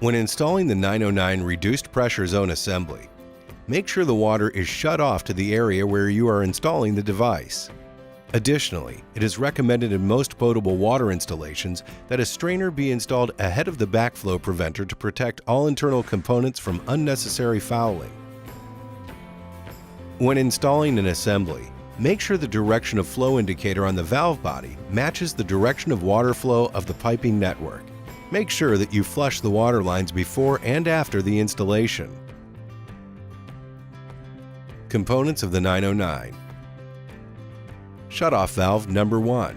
When installing the 909 reduced pressure zone assembly, make sure the water is shut off to the area where you are installing the device. Additionally, it is recommended in most potable water installations that a strainer be installed ahead of the backflow preventer to protect all internal components from unnecessary fouling. When installing an assembly, make sure the direction of flow indicator on the valve body matches the direction of water flow of the piping network. Make sure that you flush the water lines before and after the installation. Components of the 909. Shutoff valve number 1.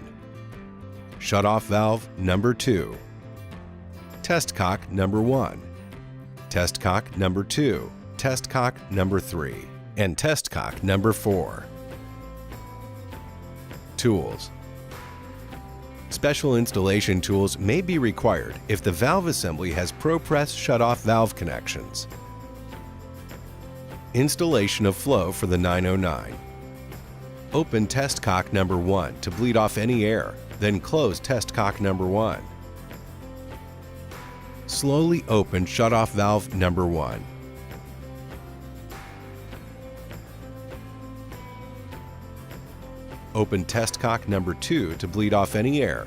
Shutoff valve number 2. Test cock number 1. Test cock number 2. Test cock number 3. And test cock number 4. Tools. Special installation tools may be required if the valve assembly has ProPress shutoff valve connections. Installation of flow for the 909. Open test cock number 1 to bleed off any air, then close test cock number 1. Slowly open shutoff valve number 1. Open test cock number 2 to bleed off any air,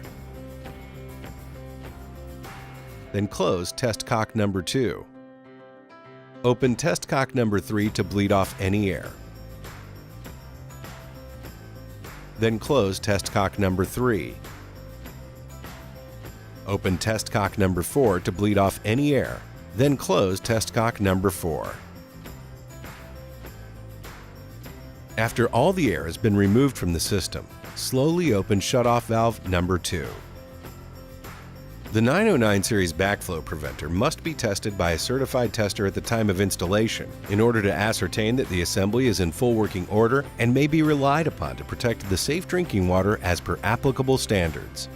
then close test cock number 2. Open test cock number 3 to bleed off any air, then close test cock number 3. Open test cock number 4 to bleed off any air, then close test cock number 4. After all the air has been removed from the system, slowly open shutoff valve number 2. The 909 series backflow preventer must be tested by a certified tester at the time of installation in order to ascertain that the assembly is in full working order and may be relied upon to protect the safe drinking water as per applicable standards.